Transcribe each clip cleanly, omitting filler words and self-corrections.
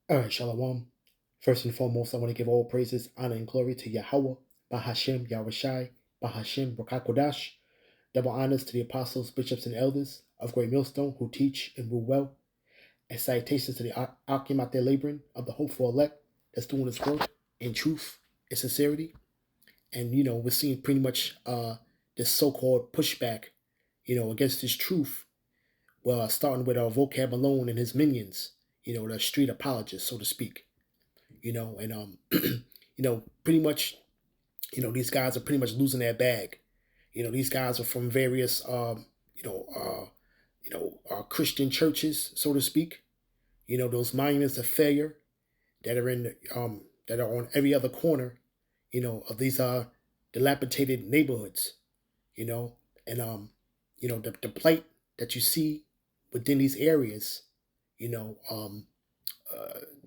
All right, Shalom. First and foremost, I want to give all praises, honor, and glory to Yahweh, Bahashem, Yahushai, Bahashem, Rakakodash. Double honors to the apostles, bishops, and elders of Great Millstone who teach and rule well. And salutations to the Akim out there laboring of the hopeful elect that's doing its work in truth and sincerity. And, we're seeing pretty much this so-called pushback, against this truth. Well, starting with Vocab Malone and his minions, the street apologists, so to speak. And pretty much, these guys are pretty much losing their bag. These guys are from various, Christian churches, so to speak. Those monuments of failure that are that are on every other corner, of these dilapidated neighborhoods. You know, and the plight that you see within these areas. You know,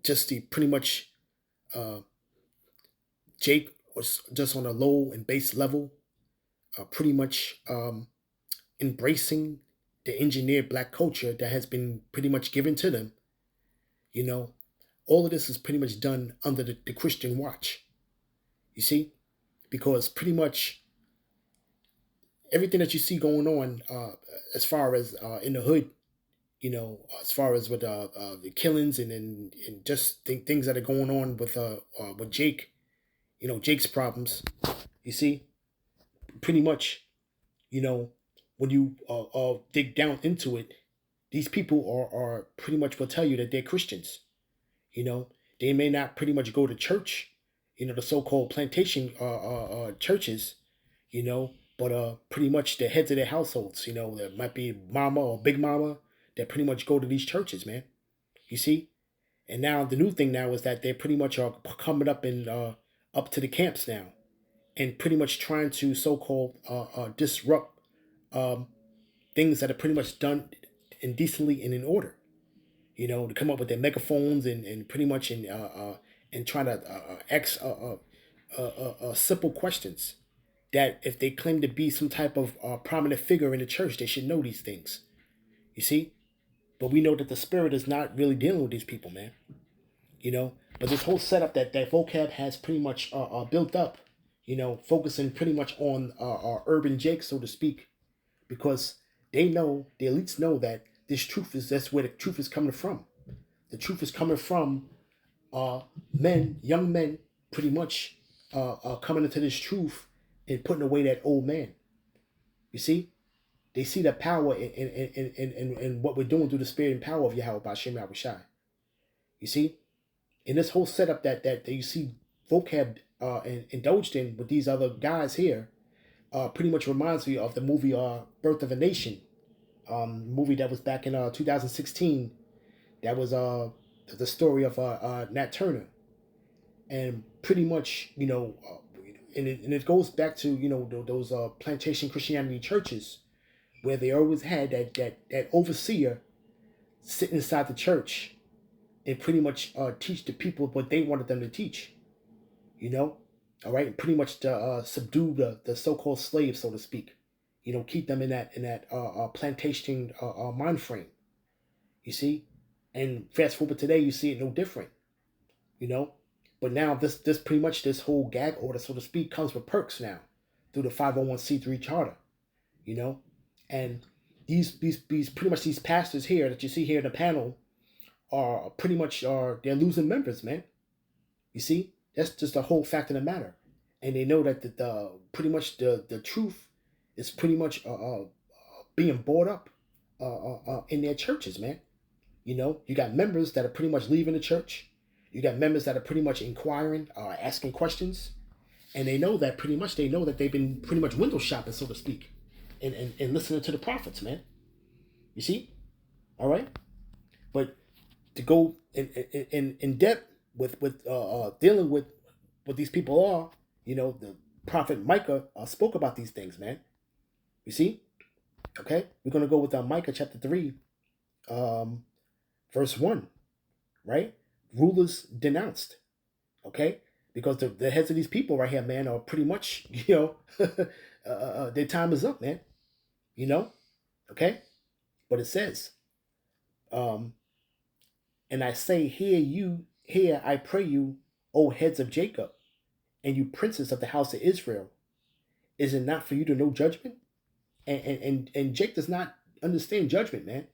just the pretty much uh, Jake was just on a low and base level, pretty much embracing the engineered black culture that has been pretty much given to them. You know, all of this is pretty much done under the Christian watch. You see, because pretty much everything that you see going on, as far as in the hood, as far as with the killings and just things that are going on with Jake, Jake's problems. You see, pretty much, you know, when you dig down into it, these people are pretty much will tell you that they're Christians. They may not pretty much go to church, the so-called plantation churches, but pretty much the heads of their households, there might be mama or big mama that pretty much go to these churches, man. You see, and now the new thing now is that they pretty much are coming up and up to the camps now, and pretty much trying to so-called disrupt um, things that are pretty much done indecently and in order. To come up with their megaphones and pretty much and trying to ask simple questions that if they claim to be some type of prominent figure in the church, they should know these things. You see, but we know that the spirit is not really dealing with these people, man. But this whole setup that vocab has pretty much built up, focusing pretty much on urban Jake, so to speak, because they know the elites know that this truth is that's where the truth is coming from. The truth is coming from young men, pretty much coming into this truth and putting away that old man. You see, they see the power in what we're doing through the spirit and power of Yahweh Bashem Yahushai. You see, in this whole setup that you see vocab indulged in with these other guys here, pretty much reminds me of the movie Birth of a Nation, movie that was back in 2016. That was the story of Nat Turner, and pretty much and it goes back to those plantation Christianity churches where they always had that overseer sit inside the church and pretty much teach the people what they wanted them to teach. All right, and pretty much to subdue the so-called slaves, so to speak. Keep them in that plantation mind frame. You see, and fast forward today, you see it no different. You know, but now this pretty much this whole gag order, so to speak, comes with perks now through the 501c3 charter. You know, and these pretty much these pastors here that you see here in the panel are pretty much they're losing members, man. You see, that's just the whole fact of the matter, and they know that the pretty much the truth is pretty much being bought up in their churches, man. You got members that are pretty much leaving the church. You got members that are pretty much inquiring, asking questions, and they know that they've been pretty much window shopping, so to speak, and listening to the prophets, man. You see, all right, but to go in depth with dealing with what these people are, the prophet Micah spoke about these things, man. You see, okay, we're gonna go with Micah chapter 3, um, verse 1, right? Rulers denounced, okay, because the heads of these people right here, man, are pretty much their time is up, man. You know, okay, but it says, um, and I say, hear you Hear, I pray you, O heads of Jacob, and you princes of the house of Israel. Is it not for you to know judgment? And Jake does not understand judgment, man.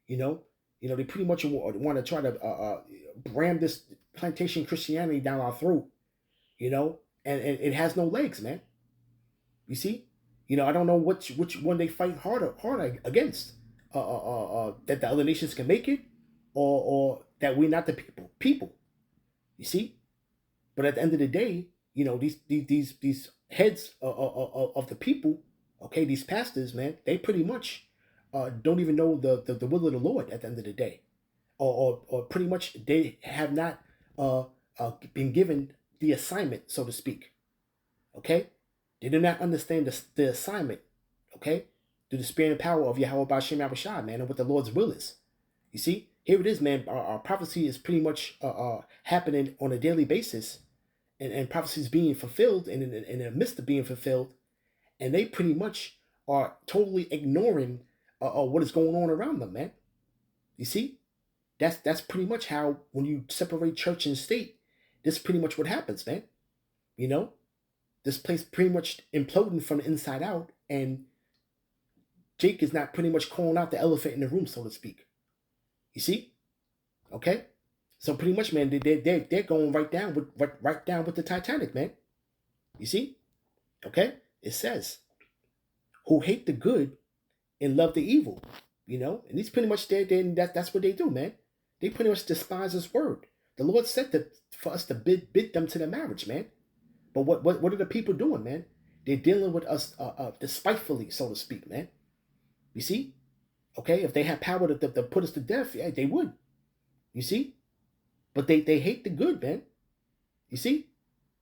You know, they pretty much want to try to ram this plantation Christianity down our throat. And it has no legs, man. You see, I don't know which one they fight harder against. That the other nations can make it, or that we're not the people. You see, but at the end of the day, these heads of the people, okay, these pastors, man, they pretty much don't even know the will of the Lord at the end of the day, or pretty much they have not been given the assignment, so to speak. Okay, they do not understand the assignment. Okay, through the spirit and power of Yahweh Ba'Shem Yahushua, man, and what the Lord's will is. You see, here it is, man. Our prophecy is pretty much happening on a daily basis, and prophecy is being fulfilled, and in the midst of being fulfilled, and they pretty much are totally ignoring what is going on around them, man. You see, that's pretty much how, when you separate church and state, this is pretty much what happens, man. This place pretty much imploding from the inside out, and Jake is not pretty much calling out the elephant in the room, so to speak. You see, okay. So pretty much, man, they're going right down with the Titanic, man. You see, okay. It says, "Who hate the good and love the evil," and these pretty much that's what they do, man. They pretty much despise His word. The Lord said that for us to bid them to the marriage, man. But what are the people doing, man? They're dealing with us despitefully, so to speak, man. You see, okay. If they had power to put us to death, yeah, they would. You see. But they hate the good, man. You see?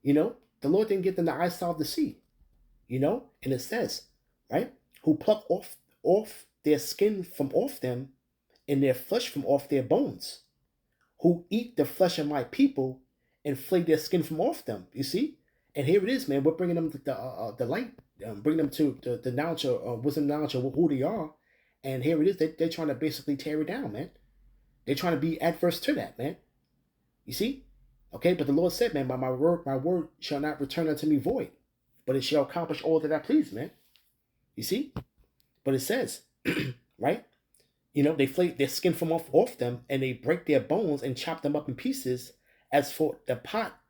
The Lord didn't give them the eyesight of the sea. And it says, right? Who pluck off their skin from off them, and their flesh from off their bones. Who eat the flesh of my people and flay their skin from off them. You see? And here it is, man. We're bringing them the light, bringing them to the knowledge of wisdom, knowledge of who they are. And here it is. They're trying to basically tear it down, man. They're trying to be adverse to that, man. You see? Okay, but the Lord said, man, my word shall not return unto me void, but it shall accomplish all that I please, man. You see? But it says, right? They flay their skin from off them, and they break their bones and chop them up in pieces, as for the pot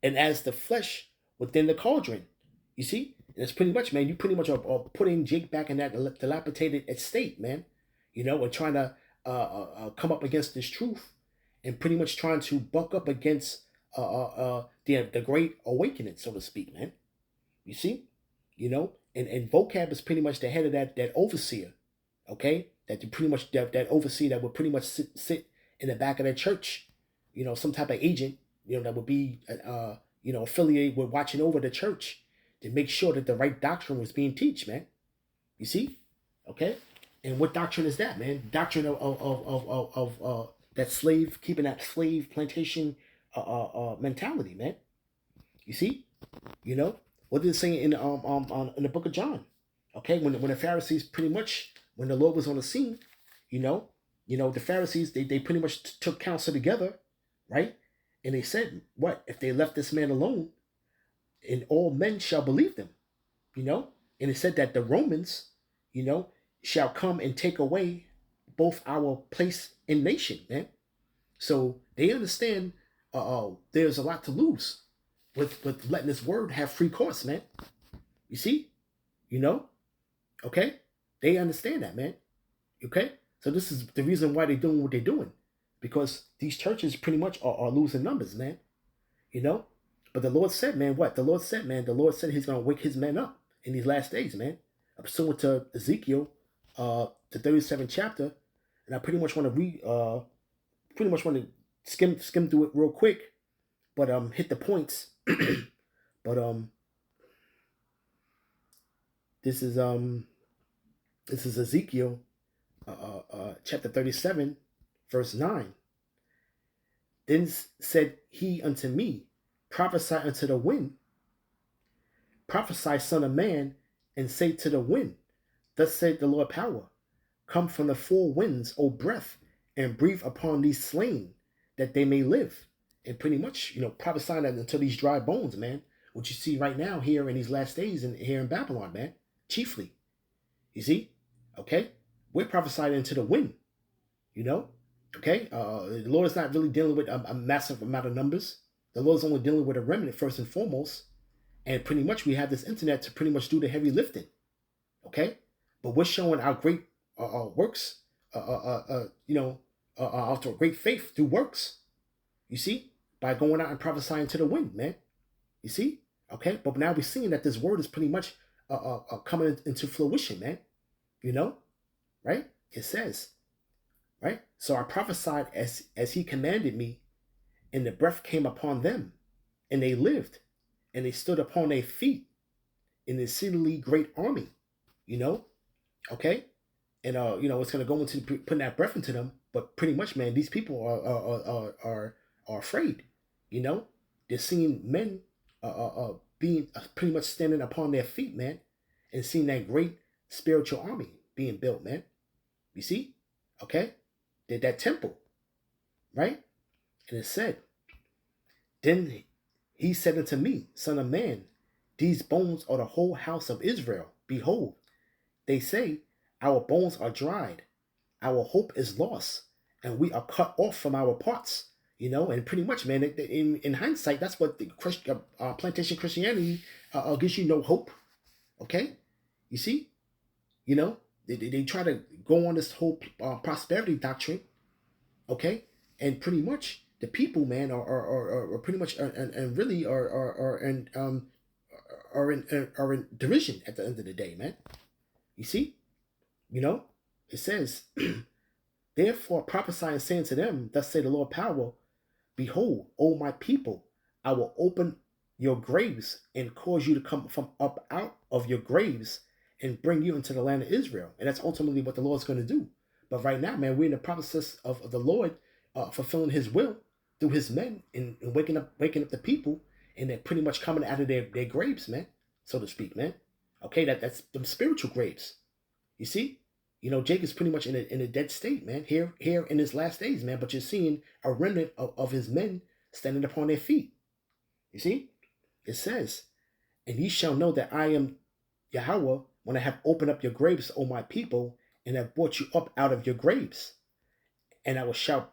and as the flesh within the cauldron. You see? And it's pretty much, man, you pretty much are putting Jake back in that dilapidated estate, man. And trying to come up against this truth, and pretty much trying to buck up against the great awakening, so to speak, man. You see? And Vocab is pretty much the head of that overseer, okay? That pretty much that overseer that would pretty much sit in the back of that church, some type of agent, that would be affiliated with watching over the church to make sure that the right doctrine was being taught, man. You see? Okay? And what doctrine is that, man? Doctrine of that slave, keeping that slave plantation mentality, man. You see, what did it say in the book of John? Okay, when the Pharisees pretty much, when the Lord was on the scene, the Pharisees they pretty much took counsel together, right? And they said, what if they left this man alone, and all men shall believe them, And it said that the Romans, shall come and take away both our place and nation, man. So they understand there's a lot to lose with letting this word have free course, man. You see? Okay? They understand that, man. Okay? So this is the reason why they're doing what they're doing. Because these churches pretty much are losing numbers, man. But the Lord said, man, what? The Lord said, man, He's going to wake His men up in these last days, man. Pursuant to Ezekiel, the 37th chapter. And I pretty much want to skim through it real quick, but hit the points. But this is Ezekiel chapter 37, verse 9. Then said he unto me, prophesy unto the wind, prophesy, son of man, and say to the wind, thus said the Lord power, come from the four winds, O breath, and breathe upon these slain, that they may live. and pretty much, prophesying that until these dry bones, man. What you see right now here in these last days and here in Babylon, man, chiefly. You see? Okay? We're prophesying into the wind, you know? Okay? The Lord is not really dealing with a massive amount of numbers. The Lord is only dealing with a remnant first and foremost. And pretty much we have this internet to pretty much do the heavy lifting. Okay? But we're showing our great works, after great faith through works. You see? By going out and prophesying to the wind, man. You see? Okay? But now we're seeing that this word is pretty much coming into fruition, man. You know? Right? It says, right? So I prophesied as he commanded me, and the breath came upon them, and they lived, and they stood upon their feet in an exceedingly great army, you know? Okay? And it's gonna go into putting that breath into them, but pretty much, man, these people are afraid, you know? They're seeing men being pretty much standing upon their feet, man, and seeing that great spiritual army being built, man. You see? Okay? That temple, right? And it said, then he said unto me, Son of man, these bones are the whole house of Israel. Behold, they say, our bones are dried, our hope is lost, and we are cut off from our parts. And pretty much, man, in hindsight, that's what the plantation Christianity gives you no hope. Okay? You see? They try to go on this whole prosperity doctrine. Okay? And pretty much the people, man, are pretty much and really are in derision at the end of the day, man. You see? It says, therefore prophesy and saying to them, thus say the Lord power, behold, O my people, I will open your graves and cause you to come from up out of your graves and bring you into the land of Israel. And that's ultimately what the Lord's going to do. But right now, man, we're in the process of the Lord fulfilling his will through his men and waking up the people, and they're pretty much coming out of their graves, man, so to speak, man. Okay, that's them spiritual graves. You see? Jacob's pretty much in a dead state, man, here in his last days, man, but you're seeing a remnant of his men standing upon their feet. You see? It says, and ye shall know that I am Yahweh when I have opened up your graves, O my people, and have brought you up out of your graves. And I will shall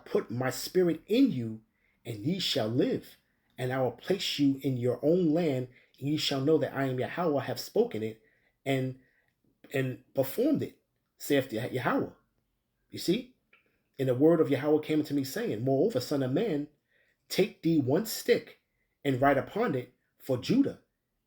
put my spirit in you, and ye shall live. And I will place you in your own land, and ye shall know that I am Yahweh, have spoken it, and performed it, saith Yahweh. You see? And the word of Yahweh came unto me, saying, moreover, son of man, take thee one stick, and write upon it for Judah,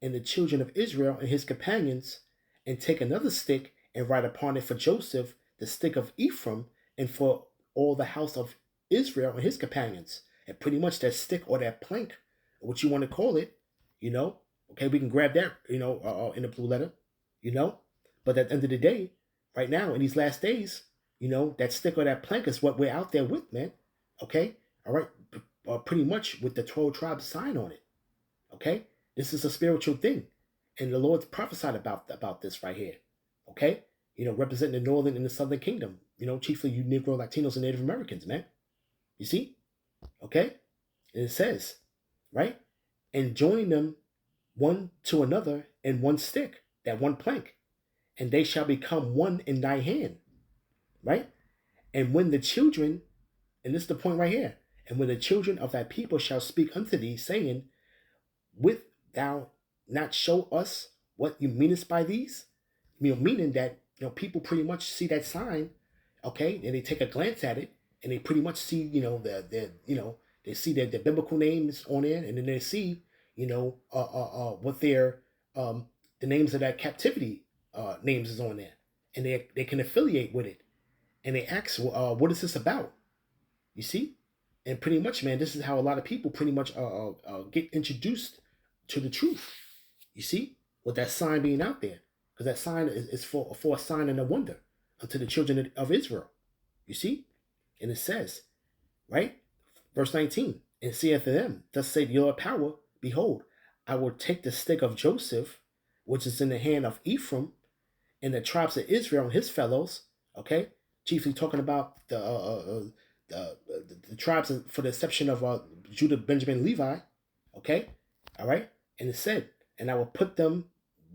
and the children of Israel and his companions, and take another stick, and write upon it for Joseph, the stick of Ephraim, and for all the house of Israel and his companions. And pretty much that stick or that plank, what you want to call it, okay, we can grab that, in the blue letter, but at the end of the day, right now, in these last days, that stick or that plank is what we're out there with, man. Okay? All right? Pretty much with the 12 tribes sign on it. Okay? This is a spiritual thing. And the Lord's prophesied about this right here. Okay? Representing the northern and the southern kingdom. Chiefly you Negro, Latinos, and Native Americans, man. You see? Okay? And it says, right? And join them one to another in one stick, that one plank, and they shall become one in thy hand. Right? And when the children, and this is the point right here, and when the children of thy people shall speak unto thee, saying, wilt thou not show us what you meanest by these? Meaning that, people pretty much see that sign, okay, and they take a glance at it, and they pretty much see, they see their biblical names on there, and then they see, what their, the names of that captivity names is on there, and they can affiliate with it, and they ask, what is this about? You see? And pretty much, man, this is how a lot of people pretty much get introduced to the truth. You see? With that sign being out there. Because that sign is for a sign and a wonder unto the children of Israel. You see? And it says, right? Verse 19, and saith to them, thus saith the Lord power, behold, I will take the stick of Joseph, which is in the hand of Ephraim, and the tribes of Israel and his fellows, okay? Chiefly talking about the the tribes for the exception of Judah, Benjamin, Levi. Okay, all right, and it said, and I will put them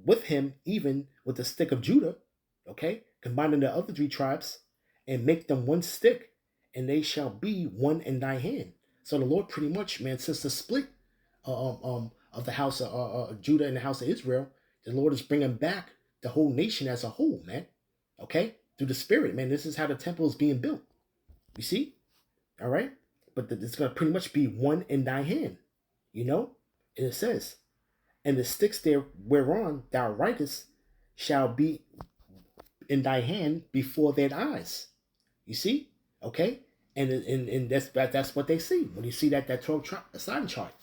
with him, even with the stick of Judah. Okay, combining the other three tribes, and make them one stick, and they shall be one in thy hand. So the Lord pretty much, man, since the split of the house of Judah and the house of Israel, the Lord is bringing back the whole nation as a whole, man. Okay, through the Spirit, man. This is how the temple is being built. You see, all right. But it's gonna pretty much be one in thy hand, you know. And it says, and the sticks there whereon thou writest shall be in thy hand before their eyes. You see, okay. And that's what they see when you see that 12 sign chart,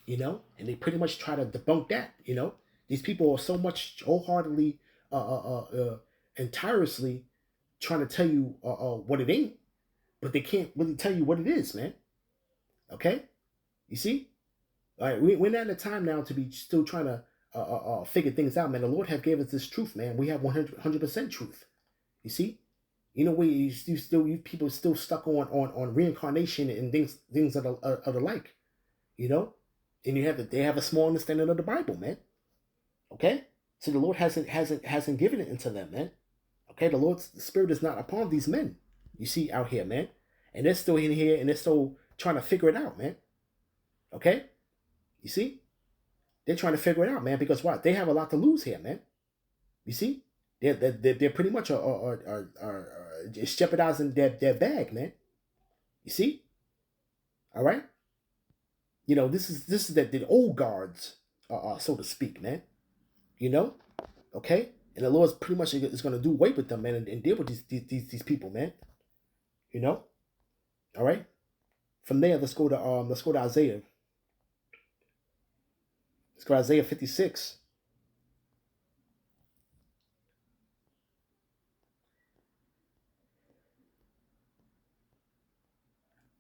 you know, and they pretty much try to debunk that, you know. These people are so much wholeheartedly and tirelessly trying to tell you what it ain't, but they can't really tell you what it is, man. Okay, you see, all right, we're not in a time now to be still trying to figure things out, man. The Lord have gave us this truth, man. We have 100% truth. You see, you know, you people still stuck on reincarnation and things of the like, you know, and they have a small understanding of the Bible, man. Okay, so the Lord hasn't given it into them, man. Okay, the Lord's Spirit is not upon these men. You see out here, man, and they're still in here and they're still trying to figure it out, man. Okay, you see, they're trying to figure it out, man, because what they have a lot to lose here, man. You see, they're pretty much just jeopardizing their bag, man. You see, all right. You know, this is the old guards, so to speak, man. You know, okay, and the Lord's pretty much is going to do away with them, man, and deal with these people, man. You know, all right. From there, let's go to Isaiah. Let's go to Isaiah 56.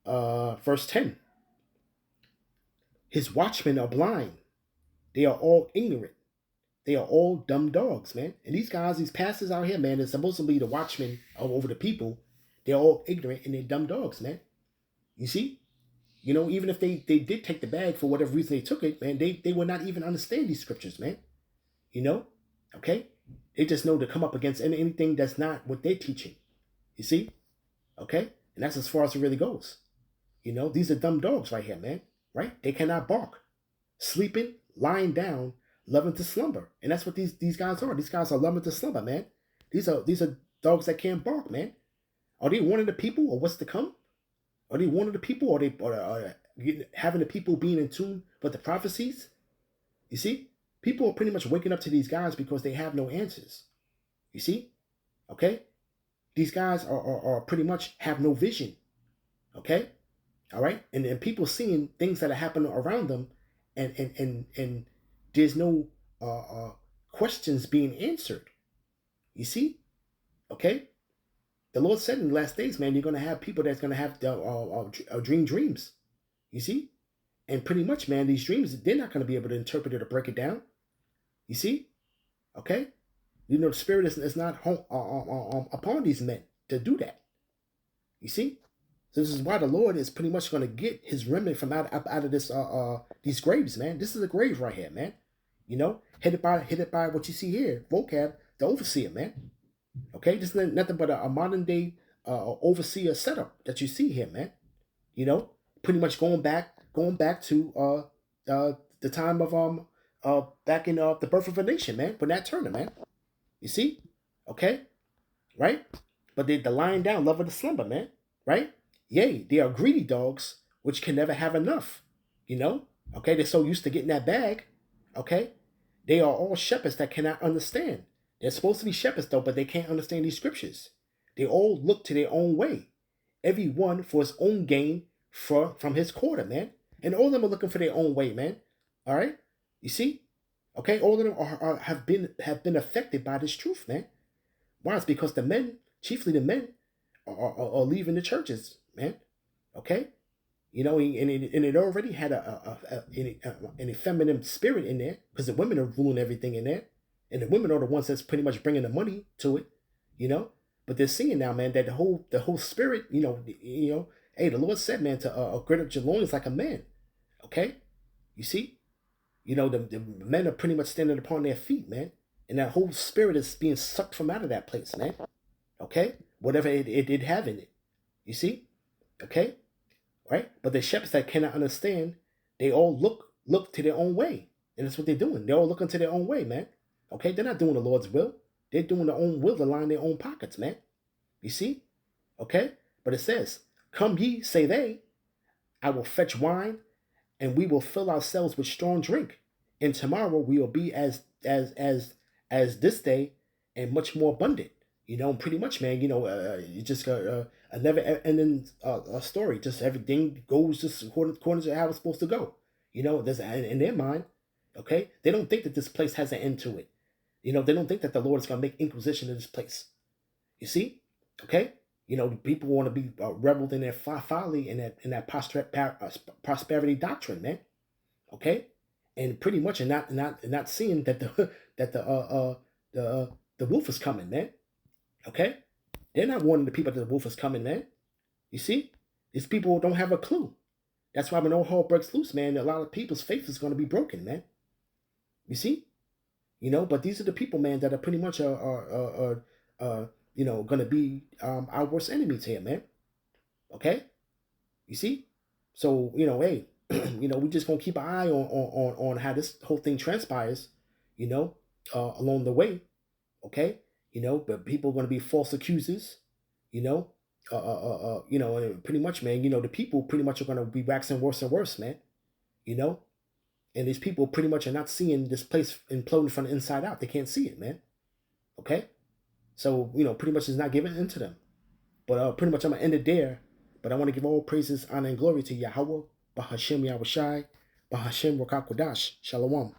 Verse 10. His watchmen are blind. They are all ignorant. They are all dumb dogs, man. And these guys, these pastors out here, man, they're supposed to be the watchmen over the people. They're all ignorant and they're dumb dogs, man. You see? You know, even if they did take the bag for whatever reason they took it, man, they would not even understand these scriptures, man. You know? Okay? They just know to come up against anything that's not what they're teaching. You see? Okay? And that's as far as it really goes. You know, these are dumb dogs right here, man. Right? They cannot bark. Sleeping, lying down, loving to slumber. And that's what these guys are. These guys are loving to slumber, man. These are dogs that can't bark, man. Are they warning the people or what's to come? Are they warning the people or are having the people being in tune with the prophecies? You see? People are pretty much waking up to these guys because they have no answers. You see? Okay? These guys are pretty much have no vision. Okay? All right? And people seeing things that are happening around them and there's no questions being answered. You see? Okay? The Lord said in the last days, man, you're going to have people that's going to have dreams. You see? And pretty much, man, these dreams, they're not going to be able to interpret it or break it down. You see? Okay? You know, the Spirit is not upon these men to do that. You see? So this is why the Lord is pretty much going to get his remnant from out of this these graves, man. This is a grave right here, man. You know, hit it by what you see here, vocab, the overseer, man. Okay, this is nothing but a modern day overseer setup that you see here, man. You know, pretty much going back to the time of back in the birth of a nation, man. But Nat Turner, man. You see, okay, right? But the lying down, love of the slumber, man, right? Yea, they are greedy dogs which can never have enough. You know, okay, they're so used to getting that bag. Okay, they are all shepherds that cannot understand. They're supposed to be shepherds though, but they can't understand these scriptures. They all look to their own way, every one for his own gain from his quarter, man. And all of them are looking for their own way, man. All right, you see, okay, all of them have been affected by this truth, man. Why? It's because the men, chiefly the men, are leaving the churches, man. Okay, you know, and it already had an effeminate spirit in there because the women are ruling everything in there, and the women are the ones that's pretty much bringing the money to it, you know. But they're seeing now, man, that the whole spirit, you know, Hey, the Lord said, man, to gird up your loins like a man. Okay? You see? You know, the men are pretty much standing upon their feet, man. And that whole spirit is being sucked from out of that place, man. Okay? Whatever it did have in it. You see? Okay? Right? But the shepherds that cannot understand, they all look to their own way. And that's what they're doing. They're all looking to their own way, man. Okay? They're not doing the Lord's will. They're doing their own will to line their own pockets, man. You see? Okay? But it says, come ye, say they, I will fetch wine, and we will fill ourselves with strong drink. And tomorrow we will be as this day, and much more abundant. You know, pretty much, man. You know, you just a never ending a story. Just everything goes just according to how it's supposed to go. You know, there's in their mind. Okay, they don't think that this place has an end to it. You know, they don't think that the Lord is going to make inquisition in this place. You see, okay. You know, people want to be reveled in their folly and that prosperity doctrine, man. Okay, and pretty much and not seeing that the wolf is coming, man. Okay, they're not warning the people that the wolf is coming, man. You see, these people don't have a clue. That's why when all hell breaks loose, man, a lot of people's faith is going to be broken, man. You see, you know, but these are the people, man, that are pretty much you know, gonna be our worst enemies here, man. Okay, you see, so you know, hey, you know, we just gonna keep an eye on how this whole thing transpires, you know, along the way. Okay, you know, but people are gonna be false accusers, you know, you know, and pretty much, man, you know, the people pretty much are gonna be waxing worse and worse, man. You know, and these people pretty much are not seeing this place imploding from the inside out. They can't see it, man. Okay. So, you know, pretty much it's not given into them. But pretty much I'm going to end it there. But I want to give all praises, honor, and glory to Yahweh, Bahashem Yahushai, Bahashem Rakakodash, Shalom.